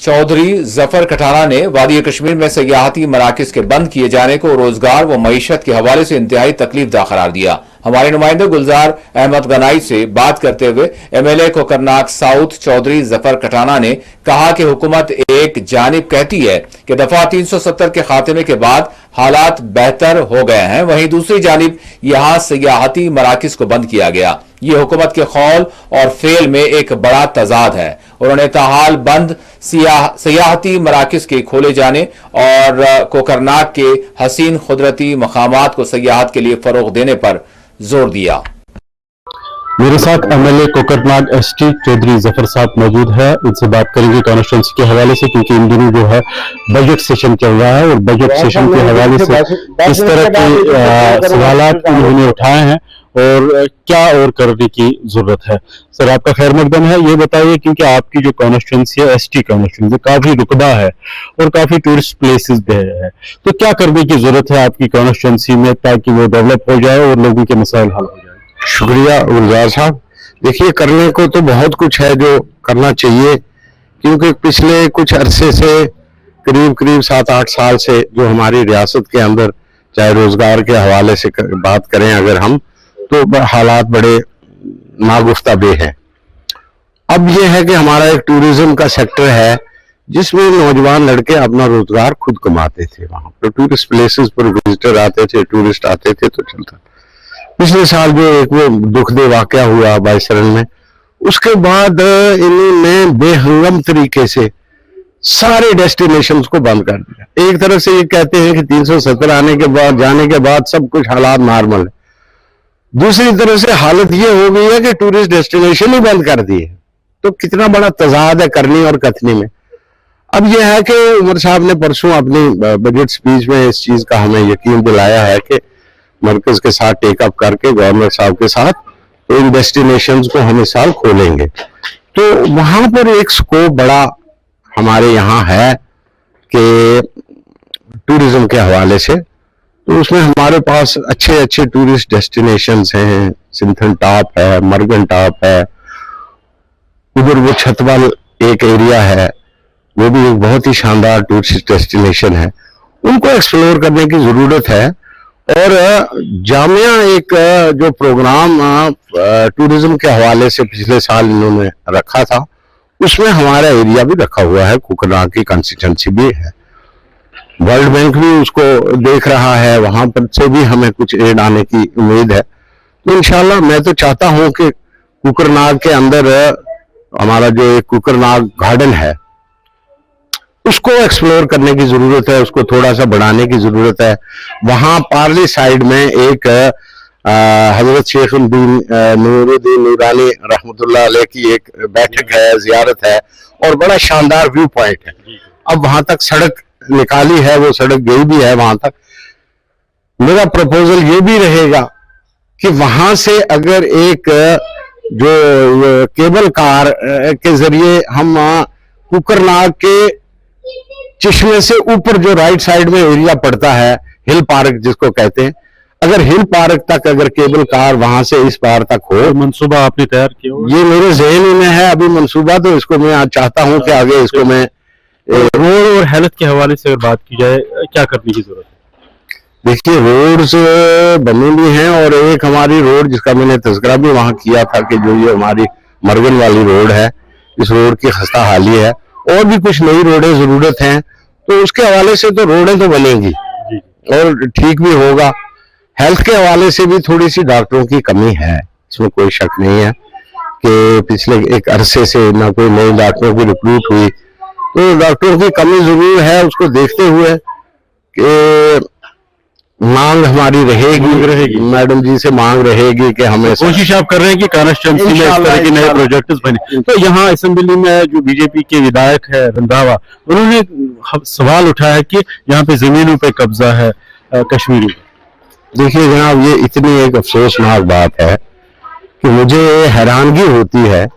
चौधरी जफर कटाना ने वादी कश्मीर में सयाहती मराकज के बंद किए जाने को रोजगार व मईशत के हवाले से इंतहाई तकलीफदा करार दिया। हमारे नुमाइंदे गुलजार अहमद गनाई से बात करते हुए एमएलए कोकरनाग साउथ चौधरी जफर कटाना ने कहा कि हुकूमत एक जानिब कहती है कि दफा 370 के खात्मे के बाद हालात बेहतर हो गए हैं, वहीं दूसरी जानिब यहां सयाहती मराकज को बंद किया गया। ये हुकूमत के कौल और फेल में एक बड़ा तजाद है। उन्होंने ताहाल बंद सयाहती मराकज के खोले जाने और कोकरनाग के हसीन कुदरती मकामात को सयाहत के लिए फरोग देने पर जोर दिया। मेरे साथ एमएलए कोकरनाग एसटी चौधरी जफर साहब मौजूद है। इनसे बात करेंगे कॉन्स्टिट्यूंसी के हवाले से, क्योंकि इन दिनों जो है बजट सेशन चल रहा है और बजट सेशन के हवाले से किस तरह के सवालात उन्होंने उठाए हैं और क्या और करने की जरूरत है। सर, आपका खैर मकदम है। ये बताइए, क्योंकि आपकी जो कॉन्स्टिट्यूंसी है एसटी कॉन्स्टिट्यूंसी काफी रुकबा है और काफी टूरिस्ट प्लेसेस भी है, तो क्या करने की जरूरत है आपकी कॉन्स्टिट्यूंसी में ताकि वो डेवलप हो जाए और लोगों के मसाइल हल हो जाए? शुक्रिया गुलजार साहब। देखिए, करने को तो बहुत कुछ है जो करना चाहिए, क्योंकि पिछले कुछ अरसे से करीब 7-8 साल से जो हमारी रियासत के अंदर चाहे रोजगार के हवाले से बात करें अगर हम, तो हालात बड़े नागुफ्ताबे हैं। अब ये है कि हमारा एक टूरिज्म का सेक्टर है जिसमें नौजवान लड़के अपना रोजगार खुद कमाते थे। वहां पर टूरिस्ट प्लेसेस पर विजिटर आते थे, टूरिस्ट आते थे, तो चलता। पिछले साल जो एक वो दुखदे वाकया हुआ बाईसरन में, उसके बाद इन्होंने बेहंगम तरीके से सारे डेस्टिनेशंस को बंद कर दिया। एक तरफ से ये कहते हैं कि 370 आने के बाद जाने के बाद सब कुछ हालात नॉर्मल है, दूसरी तरफ से हालत ये हो गई है कि टूरिस्ट डेस्टिनेशन ही बंद कर दिए। तो कितना बड़ा तजाद है करनी और कथनी में। अब यह है कि उमर साहब ने परसों अपनी बजट स्पीच में इस चीज का हमें यकीन दिलाया है कि मरकज के साथ टेकअप करके गवर्नर साहब के साथ तो इन डेस्टिनेशंस को हम इस साल खोलेंगे। तो वहां पर एक स्कोप बड़ा हमारे यहाँ है कि टूरिज्म के हवाले से, तो उसमें हमारे पास अच्छे टूरिस्ट डेस्टिनेशंस हैं। सिंथन टॉप है, मरगन टॉप है, उधर वो छतवल एक एरिया है, वो भी एक बहुत ही शानदार टूरिस्ट डेस्टिनेशन है। उनको एक्सप्लोर करने की जरूरत है। और जामिया एक जो प्रोग्राम टूरिज्म के हवाले से पिछले साल इन्होंने रखा था, उसमें हमारा एरिया भी रखा हुआ है, कोकरनाग की कंस्टिट्यूंसी भी है। वर्ल्ड बैंक भी उसको देख रहा है, वहां पर से भी हमें कुछ एड आने की उम्मीद है। तो इंशाल्लाह मैं तो चाहता हूं कि कोकरनाग के अंदर हमारा जो एक कोकरनाग गार्डन है उसको एक्सप्लोर करने की जरूरत है, उसको थोड़ा सा बढ़ाने की जरूरत है। वहां पार्ली साइड में एक हजरत शेख नूरुद्दीन नूरानी रहमतुल्लाह अलैह की एक बैठक है, जियारत है और बड़ा शानदार व्यू पॉइंट है। अब वहां तक सड़क निकाली है, वो सड़क गई भी है वहां तक। मेरा प्रपोजल ये भी रहेगा कि वहां से अगर एक जो केबल कार के जरिए हम कोकरनाग के चश्मे से ऊपर जो राइट साइड में एरिया पड़ता है, हिल पार्क जिसको कहते हैं, अगर हिल पार्क तक अगर केबल कार वहां से इस पार तक हो। मंसूबा आपने तैयार किया? ये मेरे ज़हन में है अभी मंसूबा, तो इसको मैं आज चाहता हूं कि आगे इसको मैं रोड और हेल्थ के हवाले से अगर बात की जाए, क्या करने की जरूरत है? देखिए, रोड्स बनी भी हैं और एक हमारी रोड जिसका मैंने तज़किरा भी वहां किया था कि जो ये हमारी मरगन वाली रोड है, इस रोड की खस्ता हाली है। और भी कुछ नई रोडें जरूरत हैं, तो उसके हवाले से तो रोडें तो बनेंगी और ठीक भी होगा। हेल्थ के हवाले से भी थोड़ी सी डॉक्टरों की कमी है, इसमें कोई शक नहीं है कि पिछले एक अरसे से ना कोई नए डॉक्टरों की रिक्रूट हुई, तो डॉक्टरों की कमी जरूर है। उसको देखते हुए कि मांग हमारी रहेगी, मैडम जी से मांग रहेगी कि हमें कोशिश आप कर रहे हैं कि कॉन्स्टिट्यूंसी में इस तरह के नए प्रोजेक्ट्स बने। तो यहाँ असेंबली में जो बीजेपी के विधायक है रंधावा, उन्होंने सवाल उठाया कि यहाँ पे जमीनों पे कब्जा है कश्मीरी। देखिए जनाब, ये इतनी एक अफसोसनाक बात है कि मुझे हैरानगी होती है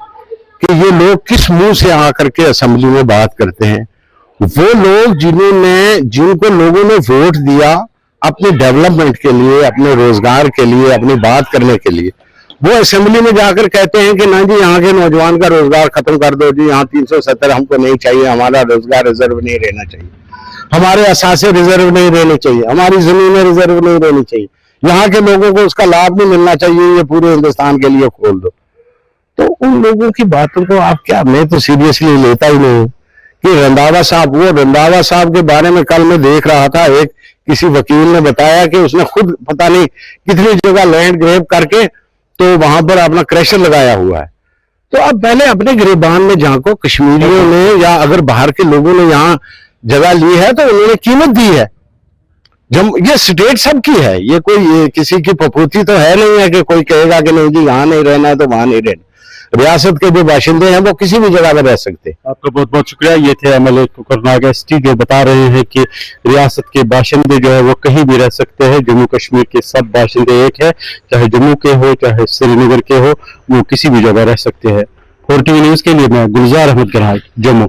कि ये लोग किस मुंह से आकर के असेंबली में बात करते हैं। वो लोग जिनको लोगों ने वोट दिया अपने डेवलपमेंट के लिए, अपने रोजगार के लिए, अपनी बात करने के लिए, वो असेंबली में जाकर कहते हैं कि ना जी यहाँ के नौजवान का रोजगार खत्म कर दो जी, यहाँ 370 हमको नहीं चाहिए, हमारा रोजगार रिजर्व नहीं रहना चाहिए, हमारे असासे रिजर्व नहीं रहने चाहिए, हमारी जमीनें रिजर्व नहीं रहनी चाहिए, यहाँ के लोगों को उसका लाभ नहीं मिलना चाहिए, ये पूरे हिंदुस्तान के लिए खोल दो। तो उन लोगों की बातों को आप क्या, मैं तो सीरियसली लेता ही नहीं कि रंधावा साहब, वो रंधावा साहब के बारे में कल मैं देख रहा था, एक किसी वकील ने बताया कि उसने खुद पता नहीं कितनी जगह लैंड ग्रेब करके तो वहां पर अपना क्रैशर लगाया हुआ है। तो अब पहले अपने गिरबान में झांको, कश्मीरियों ने या अगर बाहर के लोगों ने यहाँ जगह ली है तो उन्होंने कीमत दी है। जब ये स्टेट सबकी है, ये कोई किसी की पपूती तो है नहीं है कि कोई कहेगा कि नहीं जी यहाँ नहीं रहना है तो वहां नहीं रहना। रियासत के जो बाशिंदे हैं वो किसी भी जगह में रह सकते। आपका बहुत बहुत शुक्रिया। ये थे एमएलए कोकरनाग एसटी जो बता रहे हैं कि रियासत के बाशिंदे जो है वो कहीं भी रह सकते हैं, जम्मू कश्मीर के सब बाशिंदे एक है, चाहे जम्मू के हो चाहे श्रीनगर के हो, वो किसी भी जगह रह सकते हैं। 4 टीवी न्यूज के लिए मैं गुलजार अहमद गनाई, जम्मू।